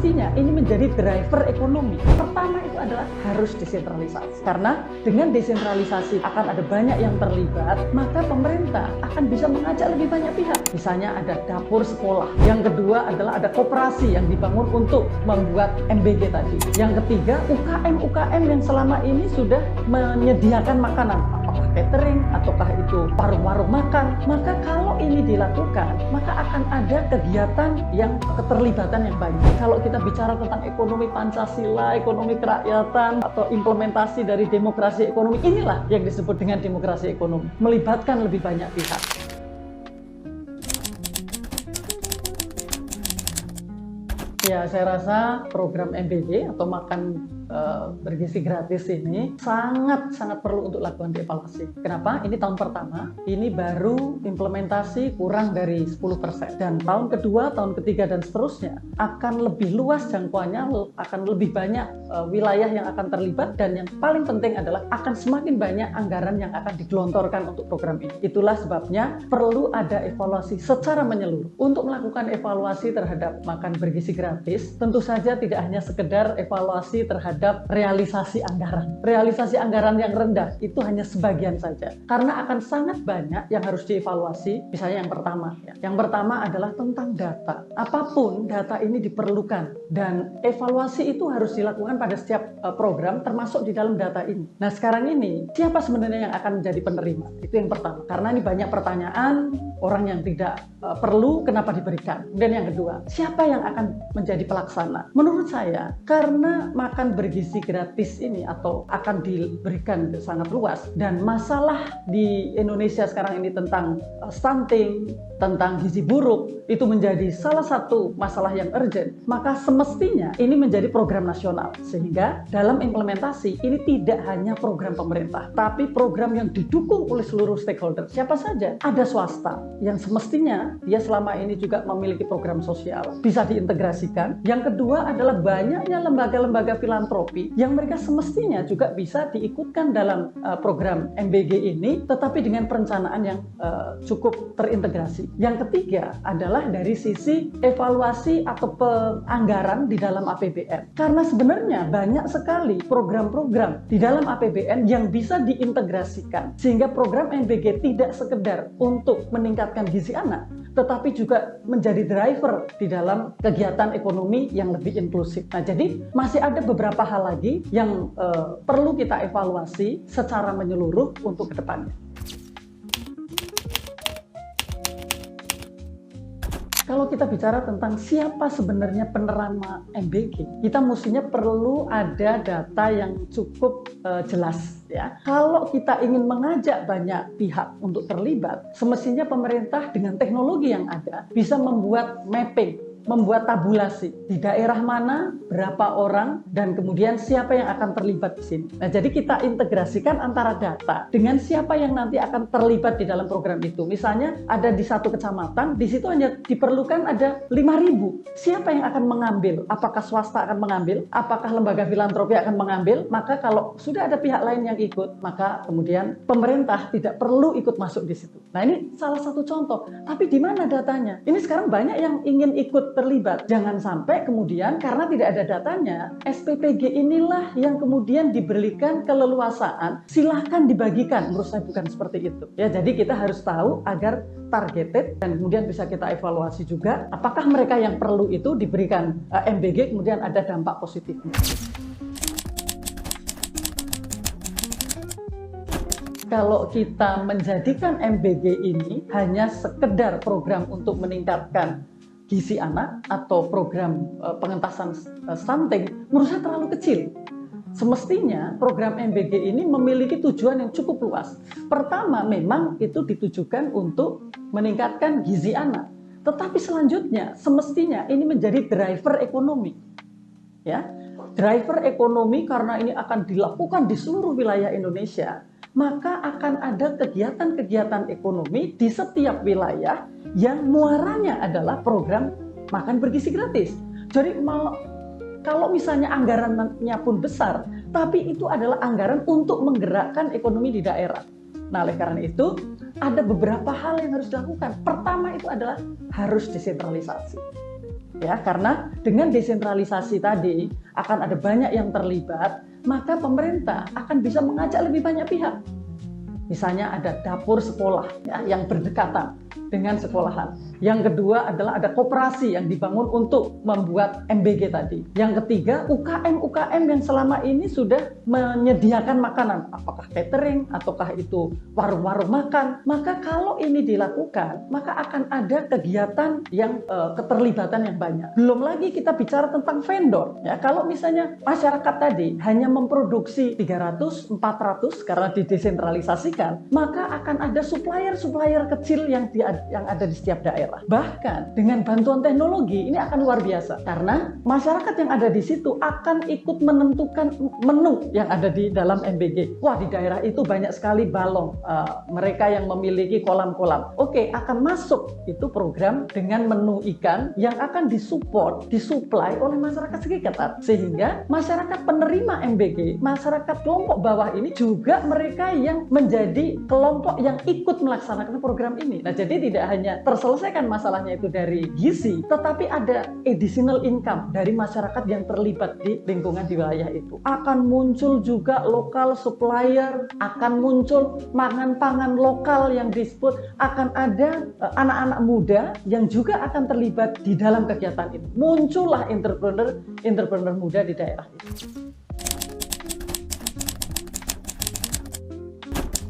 semestinya ini menjadi driver ekonomi. Pertama itu adalah harus desentralisasi. Karena dengan desentralisasi akan ada banyak yang terlibat, maka pemerintah akan bisa mengajak lebih banyak pihak. Misalnya ada dapur sekolah. Yang kedua adalah ada koperasi yang dibangun untuk membuat MBG tadi. Yang ketiga, UKM-UKM yang selama ini sudah menyediakan makanan, apakah catering ataukah itu warung-warung makan. Maka kalau ini dilakukan, maka akan ada kegiatan yang keterlibatan yang banyak. Kalau kita bicara tentang ekonomi Pancasila, ekonomi kerakyatan, atau implementasi dari demokrasi ekonomi, inilah yang disebut dengan demokrasi ekonomi, melibatkan lebih banyak pihak. Ya, saya rasa program MBG atau makan bergizi gratis ini sangat perlu untuk lakukan dievaluasi. Kenapa? Ini tahun pertama, ini baru implementasi kurang dari 10%. Dan tahun kedua, tahun ketiga, dan seterusnya akan lebih luas jangkauannya, akan lebih banyak wilayah yang akan terlibat, dan yang paling penting adalah akan semakin banyak anggaran yang akan digelontorkan untuk program ini. Itulah sebabnya perlu ada evaluasi secara menyeluruh. Untuk melakukan evaluasi terhadap makan bergizi gratis, tentu saja tidak hanya sekedar evaluasi terhadap realisasi anggaran. Realisasi anggaran yang rendah itu hanya sebagian saja. Karena akan sangat banyak yang harus dievaluasi. Misalnya yang pertama. Yang pertama adalah tentang data. Apapun data ini diperlukan. Dan evaluasi itu harus dilakukan pada setiap program termasuk di dalam data ini. Nah sekarang ini siapa sebenarnya yang akan menjadi penerima? Itu yang pertama. Karena ini banyak pertanyaan, orang yang tidak perlu kenapa diberikan. Dan yang kedua, siapa yang akan menjadi pelaksana? Menurut saya, karena makan bergizi gratis ini atau akan diberikan sangat luas, dan masalah di Indonesia sekarang ini tentang stunting, tentang gizi buruk itu menjadi salah satu masalah yang urgent, maka semestinya ini menjadi program nasional, sehingga dalam implementasi ini tidak hanya program pemerintah tapi program yang didukung oleh seluruh stakeholder. Siapa saja? Ada swasta yang semestinya dia selama ini juga memiliki program sosial, bisa diintegrasikan. Yang kedua adalah banyaknya lembaga-lembaga filantropi yang mereka semestinya juga bisa diikutkan dalam program MBG ini, tetapi dengan perencanaan yang cukup terintegrasi. Yang ketiga adalah dari sisi evaluasi atau anggaran di dalam APBN. Karena sebenarnya banyak sekali program-program di dalam APBN yang bisa diintegrasikan, sehingga program MBG tidak sekedar untuk meningkatkan gizi anak, tetapi juga menjadi driver di dalam kegiatan ekonomi yang lebih inklusif. Nah, jadi masih ada beberapa hal lagi yang perlu kita evaluasi secara menyeluruh untuk kedepannya. Kalau kita bicara tentang siapa sebenarnya penerima MBG, kita mestinya perlu ada data yang cukup jelas ya. Kalau kita ingin mengajak banyak pihak untuk terlibat, semestinya pemerintah dengan teknologi yang ada bisa membuat mapping, membuat tabulasi di daerah mana, berapa orang, dan kemudian siapa yang akan terlibat di sini. Nah, jadi kita integrasikan antara data dengan siapa yang nanti akan terlibat di dalam program itu. Misalnya ada di satu kecamatan, di situ hanya diperlukan ada 5.000. Siapa yang akan mengambil? Apakah swasta akan mengambil? Apakah lembaga filantropi akan mengambil? Maka kalau sudah ada pihak lain yang ikut, maka kemudian pemerintah tidak perlu ikut masuk di situ. Nah, ini salah satu contoh. Tapi di mana datanya? Ini sekarang banyak yang ingin ikut terlibat. Jangan sampai kemudian karena tidak ada datanya, SPPG inilah yang kemudian diberikan keleluasaan, silahkan dibagikan. Menurut saya bukan seperti itu. Ya, jadi kita harus tahu agar targeted, dan kemudian bisa kita evaluasi juga apakah mereka yang perlu itu diberikan MBG kemudian ada dampak positifnya. Kalau kita menjadikan MBG ini hanya sekedar program untuk meningkatkan gizi anak atau program pengentasan stunting, menurut saya terlalu kecil. Semestinya program MBG ini memiliki tujuan yang cukup luas. Pertama, memang itu ditujukan untuk meningkatkan gizi anak. Tetapi selanjutnya, semestinya ini menjadi driver ekonomi. Ya, driver ekonomi karena ini akan dilakukan di seluruh wilayah Indonesia, maka akan ada kegiatan-kegiatan ekonomi di setiap wilayah yang muaranya adalah program makan bergizi gratis. Jadi kalau misalnya anggarannya pun besar, tapi itu adalah anggaran untuk menggerakkan ekonomi di daerah. Nah, oleh karena itu, ada beberapa hal yang harus dilakukan. Pertama itu adalah harus desentralisasi. ya, karena dengan desentralisasi tadi akan ada banyak yang terlibat, maka pemerintah akan bisa mengajak lebih banyak pihak. Misalnya ada dapur sekolah ya, yang berdekatan dengan sekolahan. Yang kedua adalah ada koperasi yang dibangun untuk membuat MBG tadi. Yang ketiga, UKM-UKM yang selama ini sudah menyediakan makanan, apakah catering ataukah itu warung-warung makan. Maka kalau ini dilakukan, maka akan ada kegiatan yang keterlibatan yang banyak. Belum lagi kita bicara tentang vendor. Ya, kalau misalnya masyarakat tadi hanya memproduksi 300, 400 karena didesentralisasikan, maka akan ada supplier-supplier kecil yang ada di setiap daerah. Bahkan dengan bantuan teknologi ini akan luar biasa karena masyarakat yang ada di situ akan ikut menentukan menu yang ada di dalam MBG. Wah, di daerah itu banyak sekali balong, mereka yang memiliki kolam-kolam. Oke, akan masuk itu program dengan menu ikan yang akan disuplai oleh masyarakat sekitar, sehingga masyarakat penerima MBG, masyarakat kelompok bawah ini juga mereka yang menjadi kelompok yang ikut melaksanakan program ini. Nah, jadi tidak hanya terselesaikan masalahnya itu dari gizi, tetapi ada additional income dari masyarakat yang terlibat di lingkungan di wilayah itu. Akan muncul juga lokal supplier, akan muncul pangan lokal yang disebut, akan ada anak-anak muda yang juga akan terlibat di dalam kegiatan ini. Muncullah entrepreneur muda di daerah itu.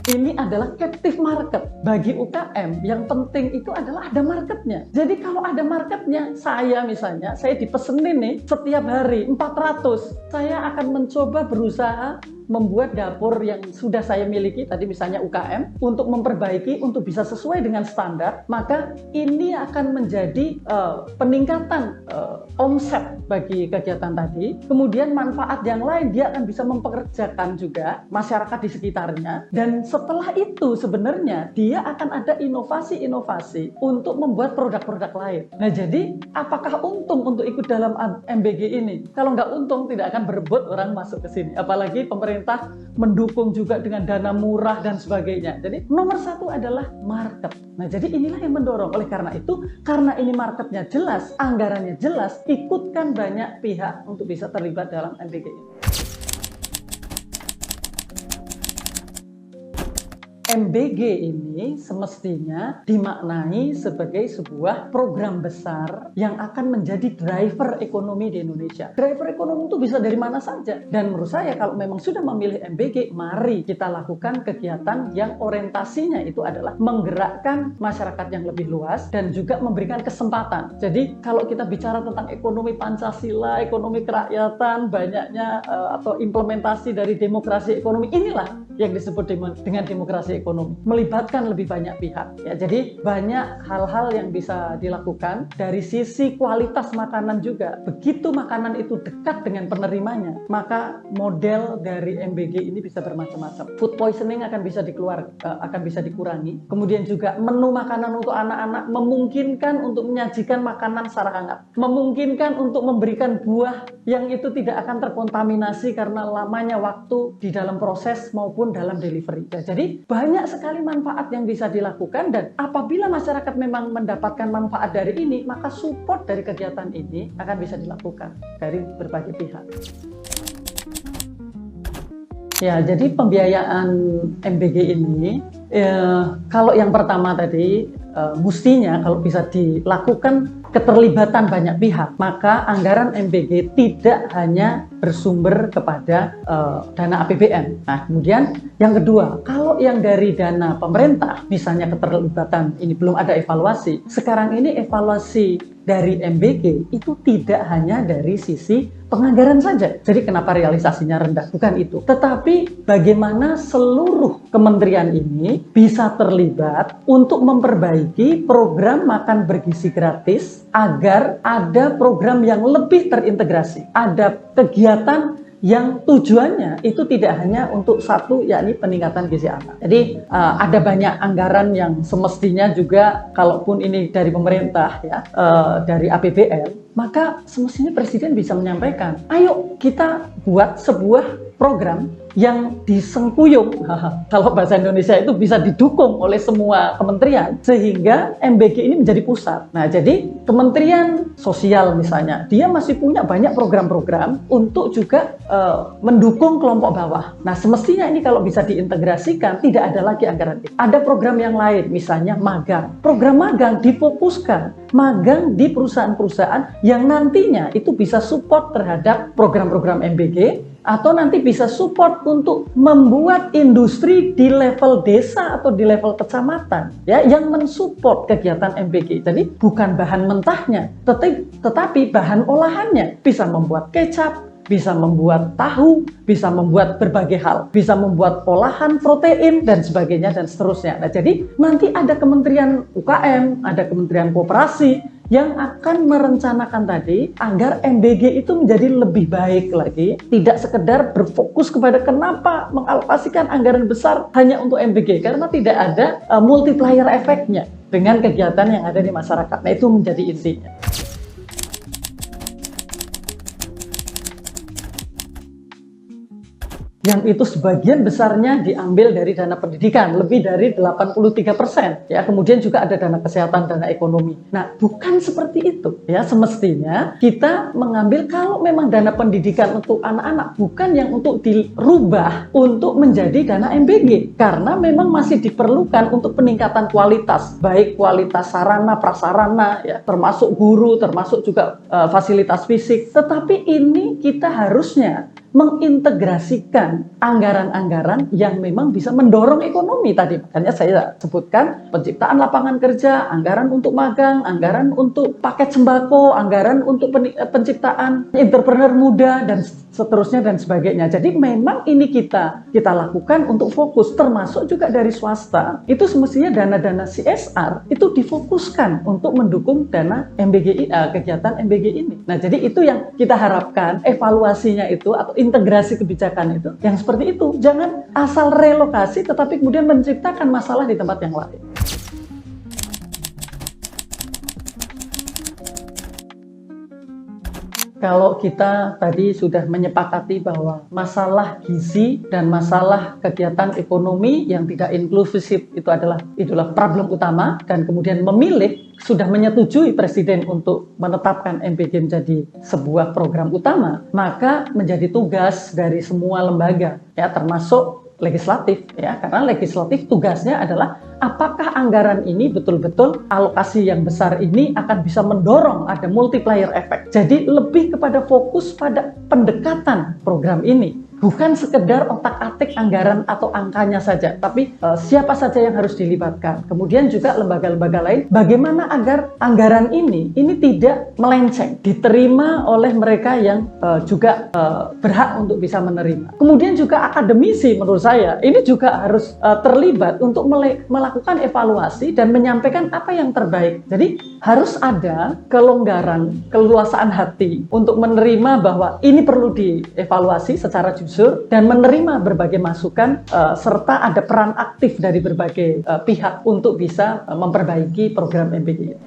Ini adalah captive market bagi UKM. Yang penting itu adalah ada marketnya. Jadi kalau ada marketnya, saya misalnya, saya dipesenin nih setiap hari 400. Saya akan mencoba berusaha membuat dapur yang sudah saya miliki, tadi misalnya UKM, untuk memperbaiki, untuk bisa sesuai dengan standar, maka ini akan menjadi peningkatan omset bagi kegiatan tadi. Kemudian manfaat yang lain, dia akan bisa mempekerjakan juga masyarakat di sekitarnya, dan setelah itu sebenarnya dia akan ada inovasi-inovasi untuk membuat produk-produk lain. Nah, jadi apakah untung untuk ikut dalam MBG ini? Kalau nggak untung, tidak akan berebut orang masuk ke sini. Apalagi pemerintah mendukung juga dengan dana murah dan sebagainya. Jadi nomor satu adalah market. Nah, jadi inilah yang mendorong. Oleh karena itu, karena ini marketnya jelas, anggarannya jelas, ikutkan banyak pihak untuk bisa terlibat dalam MBG ini. MBG ini semestinya dimaknai sebagai sebuah program besar yang akan menjadi driver ekonomi di Indonesia. Driver ekonomi itu bisa dari mana saja. Dan menurut saya kalau memang sudah memilih MBG, mari kita lakukan kegiatan yang orientasinya itu adalah menggerakkan masyarakat yang lebih luas dan juga memberikan kesempatan. Jadi kalau kita bicara tentang ekonomi Pancasila, ekonomi kerakyatan, banyaknya atau implementasi dari demokrasi ekonomi, inilah yang disebut dengan demokrasi ekonomi, melibatkan lebih banyak pihak. Ya, jadi banyak hal-hal yang bisa dilakukan dari sisi kualitas makanan juga. Begitu makanan itu dekat dengan penerimanya, maka model dari MBG ini bisa bermacam-macam. Food poisoning akan bisa dikurangi. Kemudian juga menu makanan untuk anak-anak memungkinkan untuk menyajikan makanan secara hangat, memungkinkan untuk memberikan buah yang itu tidak akan terkontaminasi karena lamanya waktu di dalam proses maupun dalam delivery. Ya, jadi banyak sekali manfaat yang bisa dilakukan, dan apabila masyarakat memang mendapatkan manfaat dari ini, maka support dari kegiatan ini akan bisa dilakukan dari berbagai pihak. Ya, jadi pembiayaan MBG ini, kalau yang pertama tadi, mestinya kalau bisa dilakukan keterlibatan banyak pihak, maka anggaran MBG tidak hanya bersumber kepada dana APBN. Nah, kemudian yang kedua, kalau yang dari dana pemerintah, misalnya keterlibatan ini belum ada evaluasi, sekarang ini evaluasi dari MBG itu tidak hanya dari sisi penganggaran saja. Jadi kenapa realisasinya rendah? Bukan itu. Tetapi bagaimana seluruh kementerian ini bisa terlibat untuk memperbaiki program makan bergizi gratis agar ada program yang lebih terintegrasi. Ada kegiatan yang tujuannya itu tidak hanya untuk satu, yakni peningkatan gizi anak. Jadi ada banyak anggaran yang semestinya juga, kalaupun ini dari pemerintah ya, dari APBN, maka semestinya Presiden bisa menyampaikan, ayo kita buat sebuah program yang disengkuyung, kalau bahasa Indonesia itu bisa didukung oleh semua kementerian, sehingga MBG ini menjadi pusat. Nah, jadi Kementerian Sosial misalnya, dia masih punya banyak program-program untuk juga mendukung kelompok bawah. Nah, semestinya ini kalau bisa diintegrasikan, tidak ada lagi anggaran itu. Ada program yang lain, misalnya magang. Program magang difokuskan, magang di perusahaan-perusahaan yang nantinya itu bisa support terhadap program-program MBG, atau nanti bisa support untuk membuat industri di level desa atau di level kecamatan ya yang mensupport kegiatan MBG. Jadi bukan bahan mentahnya, tetapi bahan olahannya, bisa membuat kecap, bisa membuat tahu, bisa membuat berbagai hal, bisa membuat olahan protein dan sebagainya dan seterusnya. Nah, jadi nanti ada Kementerian UKM, ada Kementerian Koperasi yang akan merencanakan tadi agar MBG itu menjadi lebih baik lagi, tidak sekedar berfokus kepada kenapa mengalokasikan anggaran besar hanya untuk MBG, karena tidak ada multiplier efeknya dengan kegiatan yang ada di masyarakat. Nah, itu menjadi intinya. Yang itu sebagian besarnya diambil dari dana pendidikan, lebih dari 83%. Ya, kemudian juga ada dana kesehatan, dana ekonomi. Nah, bukan seperti itu. Ya, semestinya kita mengambil kalau memang dana pendidikan untuk anak-anak, bukan yang untuk dirubah untuk menjadi dana MBG. Karena memang masih diperlukan untuk peningkatan kualitas, baik kualitas sarana, prasarana, ya, termasuk guru, termasuk juga fasilitas fisik. Tetapi ini kita harusnya mengintegrasikan anggaran-anggaran yang memang bisa mendorong ekonomi tadi. Makanya saya sebutkan penciptaan lapangan kerja, anggaran untuk magang, anggaran untuk paket sembako, anggaran untuk penciptaan entrepreneur muda, dan seterusnya dan sebagainya. Jadi memang ini kita lakukan untuk fokus, termasuk juga dari swasta. Itu semestinya dana-dana CSR itu difokuskan untuk mendukung dana MBG, kegiatan MBG ini. Nah, jadi itu yang kita harapkan, evaluasinya itu atau integrasi kebijakan itu yang seperti itu. Jangan asal relokasi tetapi kemudian menciptakan masalah di tempat yang lain. Kalau kita tadi sudah menyepakati bahwa masalah gizi dan masalah kegiatan ekonomi yang tidak inklusif itu adalah problem utama, dan kemudian sudah menyetujui Presiden untuk menetapkan MBG menjadi sebuah program utama, maka menjadi tugas dari semua lembaga, ya, termasuk legislatif, ya, karena legislatif tugasnya adalah apakah anggaran ini betul-betul alokasi yang besar ini akan bisa mendorong ada multiplier effect. Jadi lebih kepada fokus pada pendekatan program ini. Bukan sekedar otak-atik anggaran atau angkanya saja, tapi siapa saja yang harus dilibatkan. Kemudian juga lembaga-lembaga lain, bagaimana agar anggaran ini tidak melenceng, diterima oleh mereka yang juga berhak untuk bisa menerima. Kemudian juga akademisi menurut saya, ini juga harus terlibat untuk melakukan evaluasi dan menyampaikan apa yang terbaik. Jadi harus ada kelonggaran, keluasaan hati untuk menerima bahwa ini perlu dievaluasi secara jujur dan menerima berbagai masukan, serta ada peran aktif dari berbagai pihak untuk bisa memperbaiki program MBG.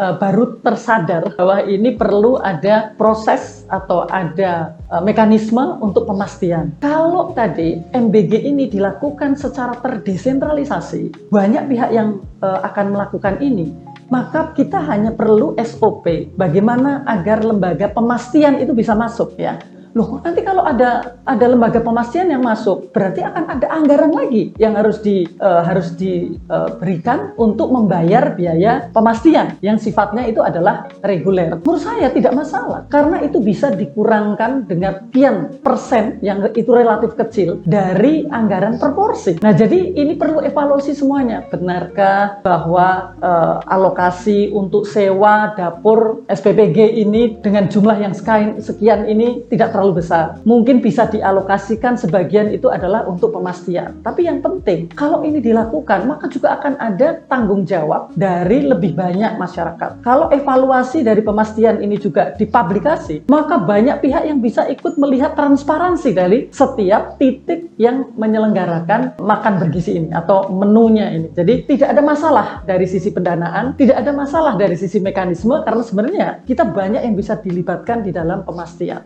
Baru tersadar bahwa ini perlu ada proses atau ada mekanisme untuk pemastian. Kalau tadi MBG ini dilakukan secara terdesentralisasi, banyak pihak yang akan melakukan ini, maka kita hanya perlu SOP bagaimana agar lembaga pemastian itu bisa masuk, ya. Loh, nanti kalau ada lembaga pemastian yang masuk, berarti akan ada anggaran lagi yang harus diberikan untuk membayar biaya pemastian yang sifatnya itu adalah reguler. Menurut saya tidak masalah, karena itu bisa dikurangkan dengan sekian persen yang itu relatif kecil dari anggaran proporsi. Nah, jadi ini perlu evaluasi semuanya. Benarkah bahwa alokasi untuk sewa dapur SPPG ini dengan jumlah yang sekian ini tidak terlalu besar. Mungkin bisa dialokasikan sebagian itu adalah untuk pemastian. Tapi yang penting, kalau ini dilakukan, maka juga akan ada tanggung jawab dari lebih banyak masyarakat. Kalau evaluasi dari pemastian ini juga dipublikasi, maka banyak pihak yang bisa ikut melihat transparansi dari setiap titik yang menyelenggarakan makan bergizi ini atau menunya ini. Jadi tidak ada masalah dari sisi pendanaan, tidak ada masalah dari sisi mekanisme, karena sebenarnya kita banyak yang bisa dilibatkan di dalam pemastian.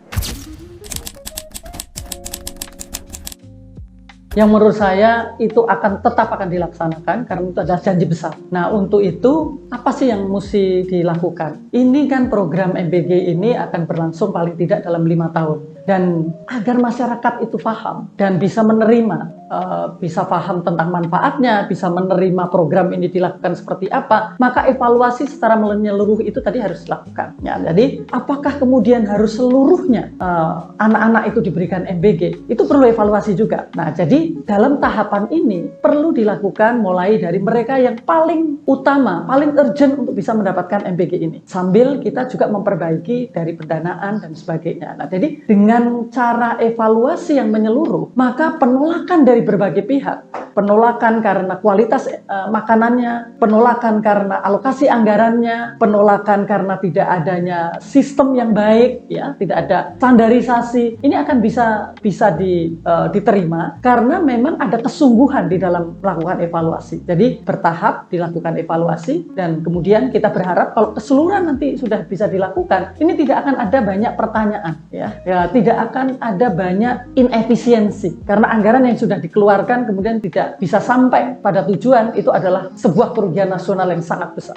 Yang menurut saya itu tetap akan dilaksanakan karena itu adalah janji besar. Nah, untuk itu apa sih yang mesti dilakukan? Ini kan program MBG ini akan berlangsung paling tidak dalam 5 tahun. Dan agar masyarakat itu paham dan bisa menerima, bisa paham tentang manfaatnya, bisa menerima program ini dilakukan seperti apa, maka evaluasi secara menyeluruh itu tadi harus dilakukan. Ya, jadi apakah kemudian harus seluruhnya anak-anak itu diberikan MBG? Itu perlu evaluasi juga. Nah, jadi dalam tahapan ini perlu dilakukan mulai dari mereka yang paling utama, paling urgent untuk bisa mendapatkan MBG ini. Sambil kita juga memperbaiki dari pendanaan dan sebagainya. Nah, jadi dengan cara evaluasi yang menyeluruh, maka penolakan dari berbagai pihak, penolakan karena kualitas makanannya, penolakan karena alokasi anggarannya, penolakan karena tidak adanya sistem yang baik, ya, tidak ada standarisasi, ini akan bisa diterima karena memang ada kesungguhan di dalam melakukan evaluasi. Jadi bertahap dilakukan evaluasi dan kemudian kita berharap kalau keseluruhan nanti sudah bisa dilakukan, ini tidak akan ada banyak pertanyaan, ya tidak akan ada banyak inefisiensi karena anggaran yang sudah dikeluarkan kemudian tidak bisa sampai pada tujuan, itu adalah sebuah kerugian nasional yang sangat besar.